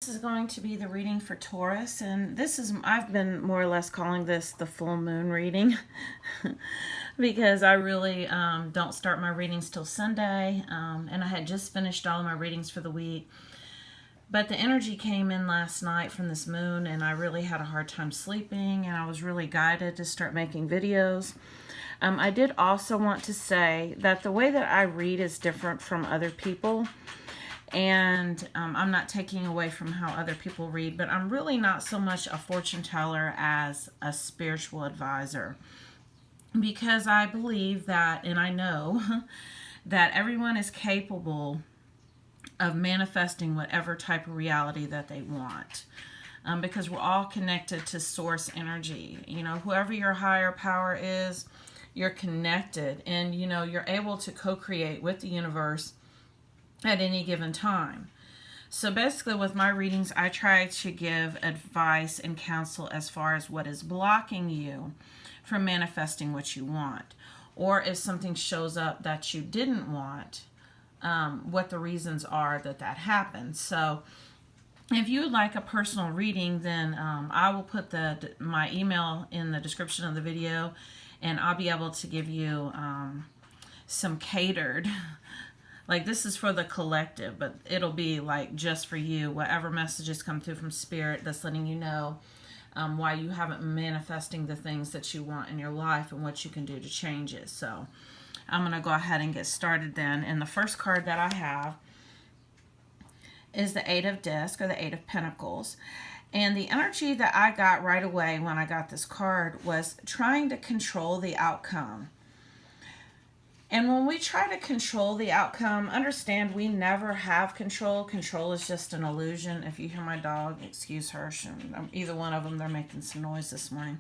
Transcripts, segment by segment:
This is going to be the reading for Taurus, and I've been more or less calling this the full moon reading because I really don't start my readings till Sunday, and I had just finished all of my readings for the week. But the energy came in last night from this moon, and I really had a hard time sleeping, and I was really guided to start making videos. I did also want to say that the way that I read is different from other people. And I'm not taking away from how other people read, but I'm really not so much a fortune teller as a spiritual advisor, because I believe that, and I know that everyone is capable of manifesting whatever type of reality that they want, because we're all connected to source energy. You know, whoever your higher power is, you're connected, and you know, you're able to co-create with the universe at any given time. So basically with my readings, I try to give advice and counsel as far as what is blocking you from manifesting what you want, or if something shows up that you didn't want, what the reasons are that happened. So if you would like a personal reading, then I will put my email in the description of the video, and I'll be able to give you some catered, like this is for the collective, but it'll be like just for you, whatever messages come through from Spirit that's letting you know why you haven't been manifesting the things that you want in your life and what you can do to change it. So I'm going to go ahead and get started then. And the first card that I have is the Eight of Discs, or the Eight of Pentacles. And the energy that I got right away when I got this card was trying to control the outcome. And when we try to control the outcome, understand we never have control. Control is just an illusion. If you hear my dog, excuse her. Either one of them, they're making some noise this morning.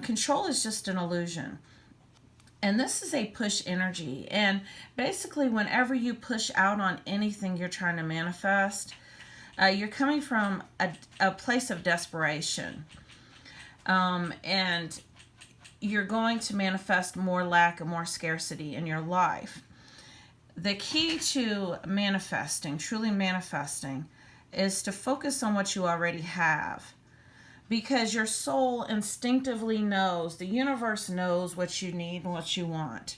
Control is just an illusion. And this is a push energy. And basically, whenever you push out on anything you're trying to manifest, you're coming from a place of desperation. And you're going to manifest more lack and more scarcity in your life. The key to manifesting, truly manifesting, is to focus on what you already have. Because your soul instinctively knows, the universe knows what you need and what you want.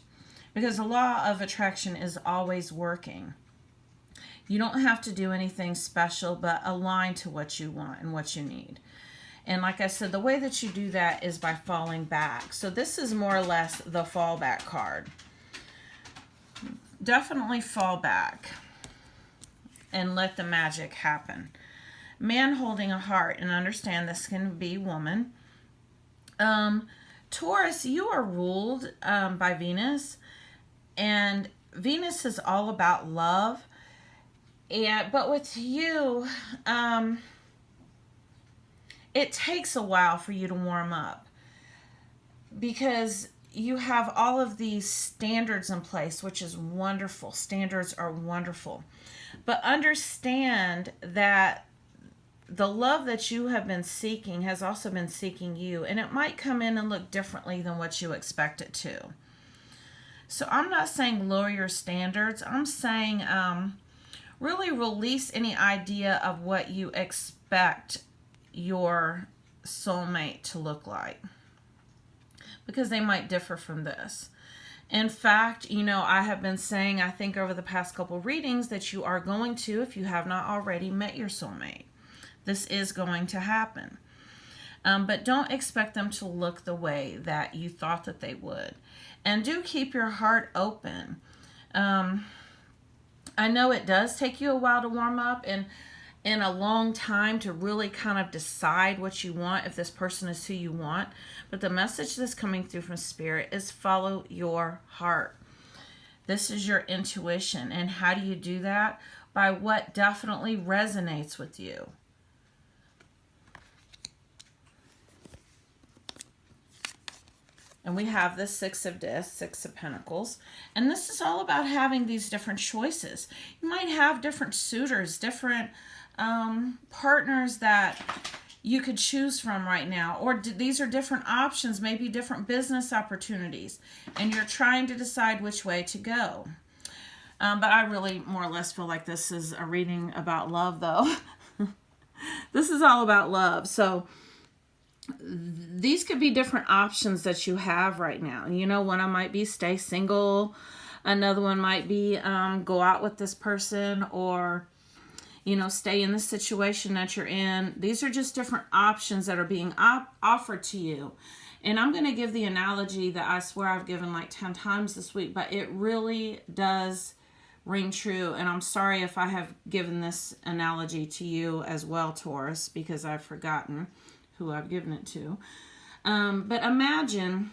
Because the law of attraction is always working. You don't have to do anything special but align to what you want and what you need. And like I said, the way that you do that is by falling back. So this is more or less the fallback card. Definitely fall back and let the magic happen. Man holding a heart, and understand this can be woman. Taurus, you are ruled by Venus, and Venus is all about love. But with you, it takes a while for you to warm up, because you have all of these standards in place, which is wonderful. Standards are wonderful. But understand that the love that you have been seeking has also been seeking you, and it might come in and look differently than what you expect it to. So I'm not saying lower your standards. I'm saying really release any idea of what you expect your soulmate to look like, because they might differ from this. In fact, you know, I have been saying, I think over the past couple readings, that you are going to, if you have not already, met your soulmate. This is going to happen. But don't expect them to look the way that you thought that they would. And do keep your heart open. I know it does take you a while to warm up, and a long time to really kind of decide what you want, if this person is who you want. But the message that's coming through from Spirit is follow your heart. This is your intuition. And how do you do that? By what definitely resonates with you. And we have the Six of Discs, Six of Pentacles. And this is all about having these different choices. You might have different suitors, different partners that you could choose from right now. Or these are different options, maybe different business opportunities. And you're trying to decide which way to go. But I really more or less feel like this is a reading about love, though. This is all about love. So these could be different options that you have right now. One might be stay single. Another one might be go out with this person, or stay in the situation that you're in. These are just different options that are being offered to you. And I'm going to give the analogy that I swear I've given like 10 times this week, but it really does ring true. And I'm sorry if I have given this analogy to you as well, Taurus, because I've forgotten who I've given it to. But imagine,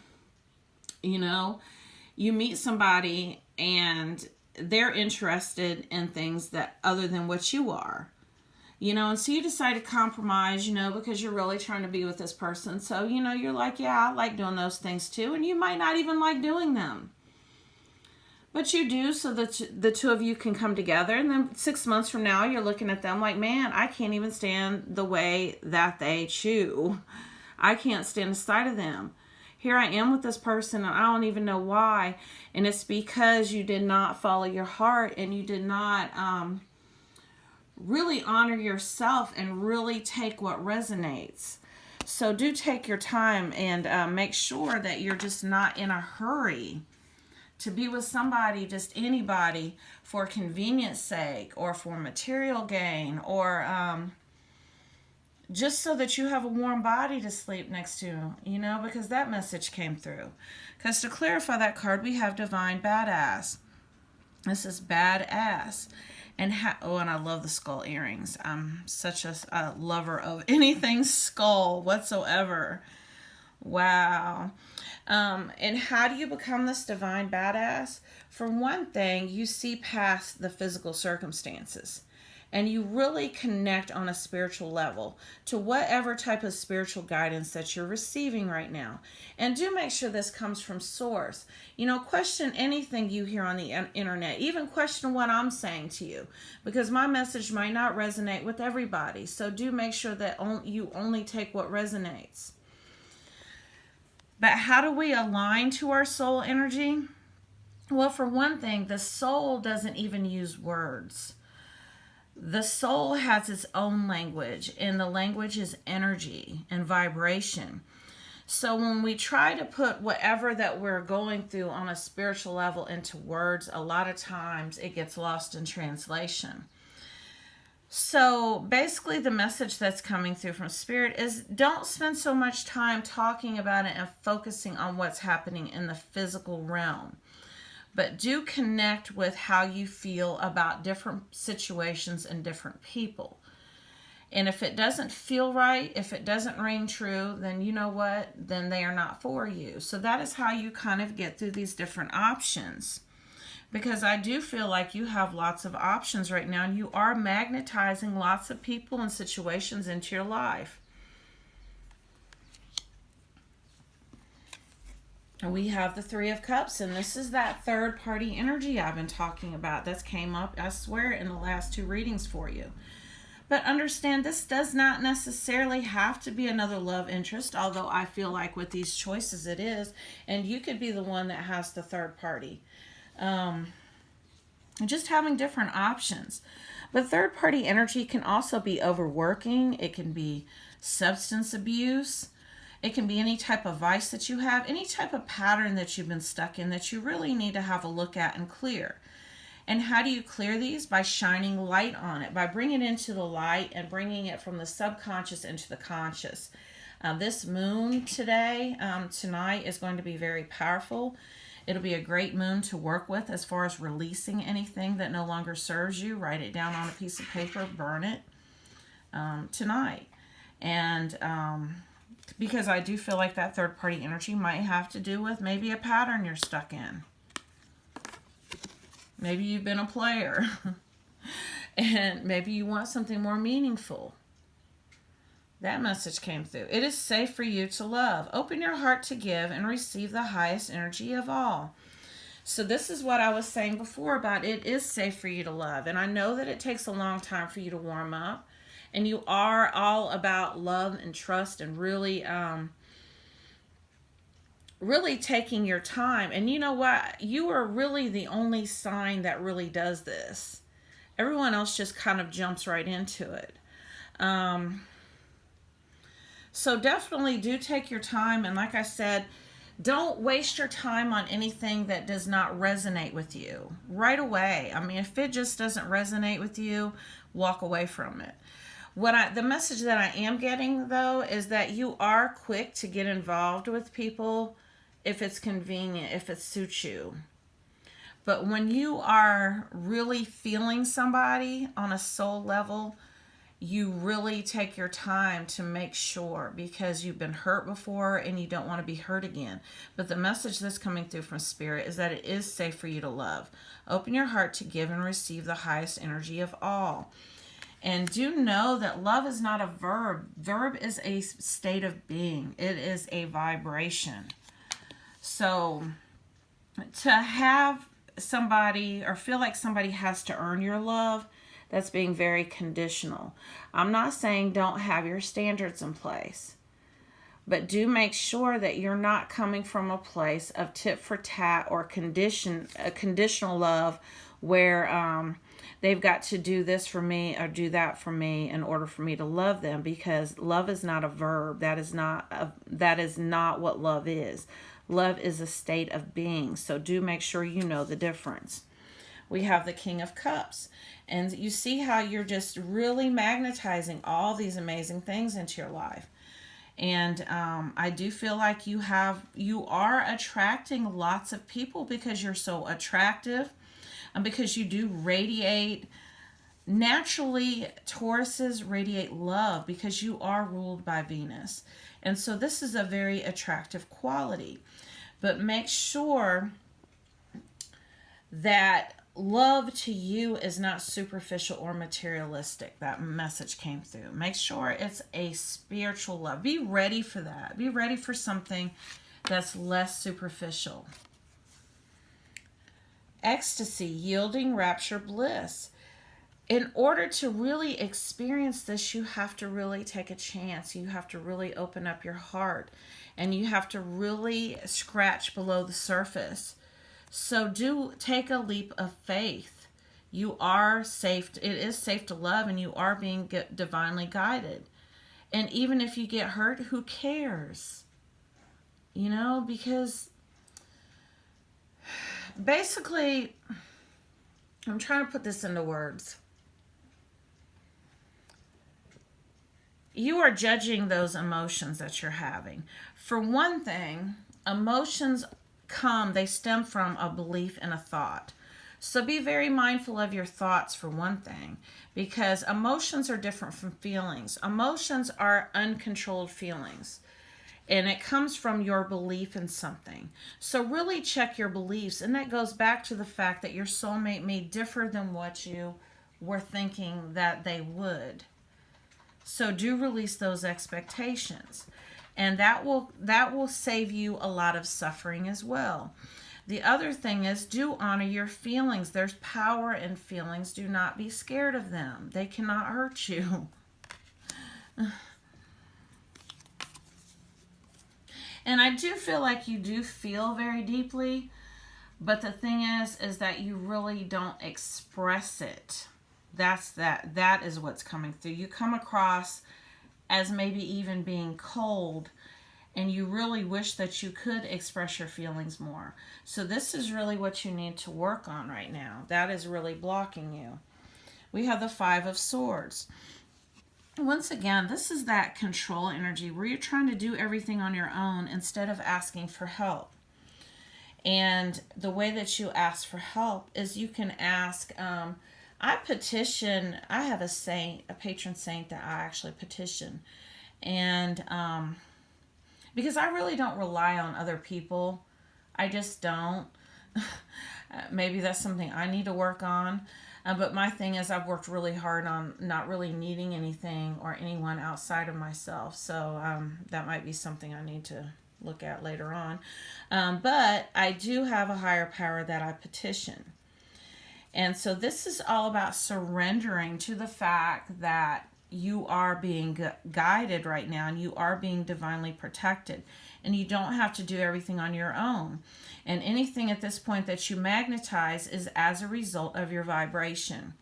you meet somebody and they're interested in things that other than what you are, and so you decide to compromise, because you're really trying to be with this person. So, you're like, yeah, I like doing those things too. And you might not even like doing them, but you do, so that the two of you can come together. And then 6 months from now, you're looking at them like, man, I can't even stand the way that they chew. I can't stand the sight of them. Here I am with this person and I don't even know why. And it's because you did not follow your heart, and you did not really honor yourself and really take what resonates. So do take your time and make sure that you're just not in a hurry to be with somebody, just anybody, for convenience sake or for material gain, or just so that you have a warm body to sleep next to, because that message came through. Because to clarify that card, we have Divine Bad Ass. This is Bad Ass. And and I love the skull earrings. I'm such a lover of anything skull whatsoever. Wow. And how do you become this divine badass? For one thing, you see past the physical circumstances, and you really connect on a spiritual level to whatever type of spiritual guidance that you're receiving right now. And do make sure this comes from source. Question anything you hear on the internet. Even question what I'm saying to you, because my message might not resonate with everybody. So do make sure that you only take what resonates. But how do we align to our soul energy? Well, for one thing, the soul doesn't even use words. The soul has its own language, and the language is energy and vibration. So when we try to put whatever that we're going through on a spiritual level into words, a lot of times it gets lost in translation. So basically the message that's coming through from Spirit is, don't spend so much time talking about it and focusing on what's happening in the physical realm. But do connect with how you feel about different situations and different people. And if it doesn't feel right, if it doesn't ring true, then you know what? Then they are not for you. So that is how you kind of get through these different options. Because I do feel like you have lots of options right now, and you are magnetizing lots of people and situations into your life. And we have the Three of Cups, and this is that third party energy I've been talking about that's came up, I swear, in the last two readings for you. But understand, this does not necessarily have to be another love interest, although I feel like with these choices it is, and you could be the one that has the third party. Just having different options. But third party energy can also be overworking. It can be substance abuse. It can be any type of vice that you have, any type of pattern that you've been stuck in that you really need to have a look at and clear. And how do you clear these? By shining light on it, by bringing it into the light and bringing it from the subconscious into the conscious. This moon tonight is going to be very powerful. It'll be a great moon to work with as far as releasing anything that no longer serves you. Write it down on a piece of paper, burn it tonight. And because I do feel like that third party energy might have to do with maybe a pattern you're stuck in. Maybe you've been a player and maybe you want something more meaningful. That message came through. It is safe for you to love. Open your heart to give and receive the highest energy of all. So this is what I was saying before about it is safe for you to love. And I know that it takes a long time for you to warm up. And you are all about love and trust and really taking your time. And you know what? You are really the only sign that really does this. Everyone else just kind of jumps right into it. So definitely do take your time. And like I said, don't waste your time on anything that does not resonate with you right away. I mean, if it just doesn't resonate with you, walk away from it. The message that I am getting though is that you are quick to get involved with people if it's convenient, if it suits you. But when you are really feeling somebody on a soul level, you really take your time to make sure, because you've been hurt before and you don't want to be hurt again. But the message that's coming through from Spirit is that it is safe for you to love. Open your heart to give and receive the highest energy of all. And do know that love is not a verb. Verb is a state of being. It is a vibration. So to have somebody or feel like somebody has to earn your love, that's being very conditional. I'm not saying don't have your standards in place, but do make sure that you're not coming from a place of tit for tat or conditional love where they've got to do this for me or do that for me in order for me to love them, because love is not a verb. That is not what love is. Love is a state of being. So do make sure you know the difference. We have the King of Cups. And you see how you're just really magnetizing all these amazing things into your life. And I do feel like you are attracting lots of people because you're so attractive and because you do radiate. Naturally, Tauruses radiate love because you are ruled by Venus. And so this is a very attractive quality. But make sure that love to you is not superficial or materialistic. That message came through. Make sure it's a spiritual love. Be ready for that. Be ready for something that's less superficial. Ecstasy, yielding, rapture, bliss. In order to really experience this, you have to really take a chance. You have to really open up your heart, and you have to really scratch below the surface. So do take a leap of faith. You are safe. It is safe to love, and you are being divinely guided. And even if you get hurt, who cares? You know, because basically, I'm trying to put this into words. You are judging those emotions that you're having. For one thing, emotions they stem from a belief and a thought. So be very mindful of your thoughts for one thing, because emotions are different from feelings. Emotions are uncontrolled feelings, and it comes from your belief in something. So really check your beliefs, and that goes back to the fact that your soulmate may differ than what you were thinking that they would. So do release those expectations. And that will save you a lot of suffering as well. The other thing is, do honor your feelings. There's power in feelings. Do not be scared of them. They cannot hurt you. And I do feel like you do feel very deeply, but the thing is that you really don't express it. That is what's coming through. You come across as maybe even being cold, and you really wish that you could express your feelings more. So this is really what you need to work on right now. That is really blocking you. We have the Five of Swords. Once again, this is that control energy where you're trying to do everything on your own instead of asking for help. And the way that you ask for help is you can ask, I have a saint, a patron saint that I actually petition. And because I really don't rely on other people. I just don't. Maybe that's something I need to work on. But my thing is, I've worked really hard on not really needing anything or anyone outside of myself. So that might be something I need to look at later on. But I do have a higher power that I petition. And so this is all about surrendering to the fact that you are being guided right now, and you are being divinely protected, and you don't have to do everything on your own. And anything at this point that you magnetize is as a result of your vibration.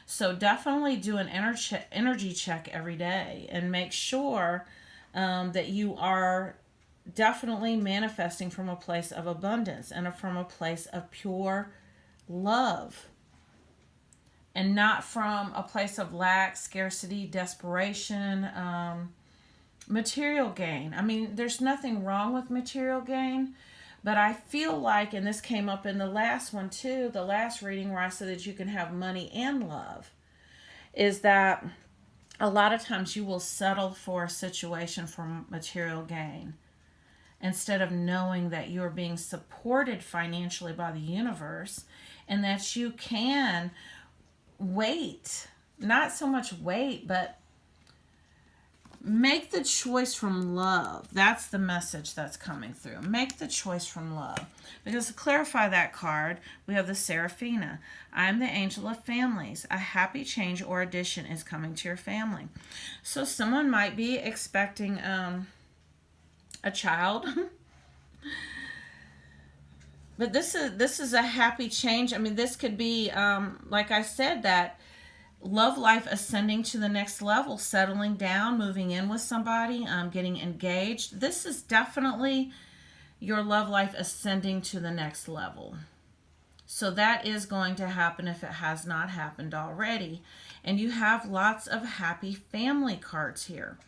So definitely do an energy check every day and make sure that you are definitely manifesting from a place of abundance and from a place of pure love, and not from a place of lack, scarcity, desperation, material gain. I mean, there's nothing wrong with material gain, but I feel like, and this came up in the last one too, the last reading where I said that you can have money and love, is that a lot of times you will settle for a situation for material gain instead of knowing that you're being supported financially by the universe and that you can wait. Not so much wait, but make the choice from love. That's the message that's coming through. Make the choice from love. Because to clarify that card, we have the Seraphina. I am the angel of families. A happy change or addition is coming to your family. So someone might be expecting a child. But this is a happy change. I mean, this could be, like I said, that love life ascending to the next level, settling down, moving in with somebody, getting engaged. This is definitely your love life ascending to the next level. So that is going to happen if it has not happened already. And you have lots of happy family cards here.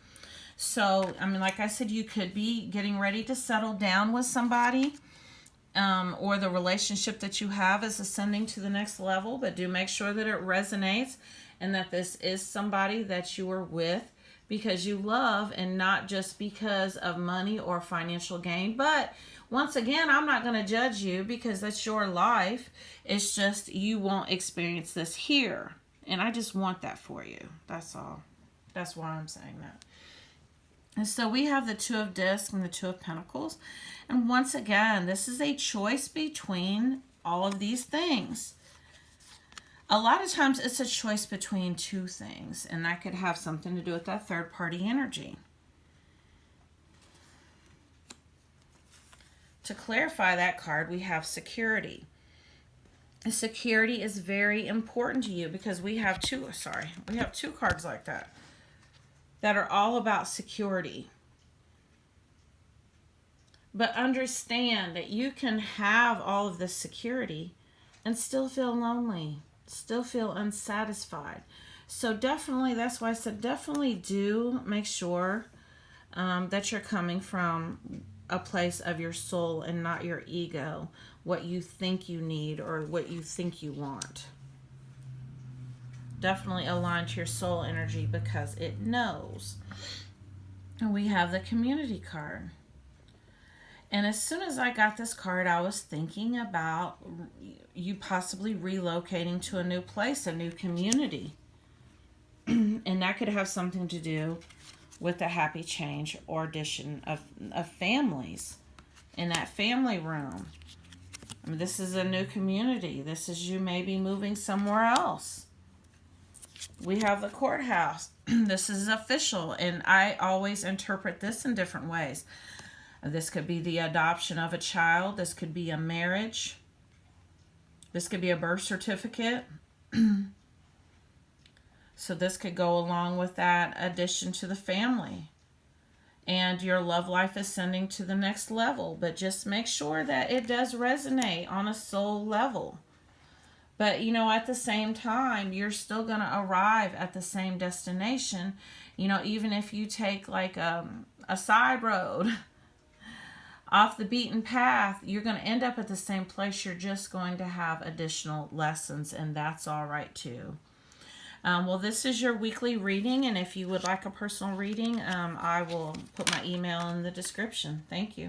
So, I mean, like I said, you could be getting ready to settle down with somebody. Or the relationship that you have is ascending to the next level, but do make sure that it resonates and that this is somebody that you are with because you love and not just because of money or financial gain. But once again, I'm not going to judge you because that's your life. It's just you won't experience this here. And I just want that for you. That's all. That's why I'm saying that. And so we have the Two of Discs and the Two of Pentacles. And once again, this is a choice between all of these things. A lot of times it's a choice between two things, and that could have something to do with that third party energy. To clarify that card, we have security. And security is very important to you because we have two cards like that are all about security. But understand that you can have all of this security and still feel lonely, still feel unsatisfied. So definitely, that's why I said definitely do make sure that you're coming from a place of your soul and not your ego, what you think you need or what you think you want. Definitely align to your soul energy because it knows. And we have the community card. And as soon as I got this card, I was thinking about you possibly relocating to a new place, a new community. And that could have something to do with the happy change or addition of families in that family room. I mean, this is a new community. This is you maybe moving somewhere else. We have the courthouse. This is official, and I always interpret this in different ways. This could be the adoption of a child. This could be a marriage. This could be a birth certificate. So this could go along with that addition to the family. And your love life ascending to the next level. But just make sure that it does resonate on a soul level. But, you know, at the same time, you're still going to arrive at the same destination. You know, even if you take like a side road off the beaten path, you're going to end up at the same place. You're just going to have additional lessons, and that's all right too. Well, this is your weekly reading, and if you would like a personal reading, I will put my email in the description. Thank you.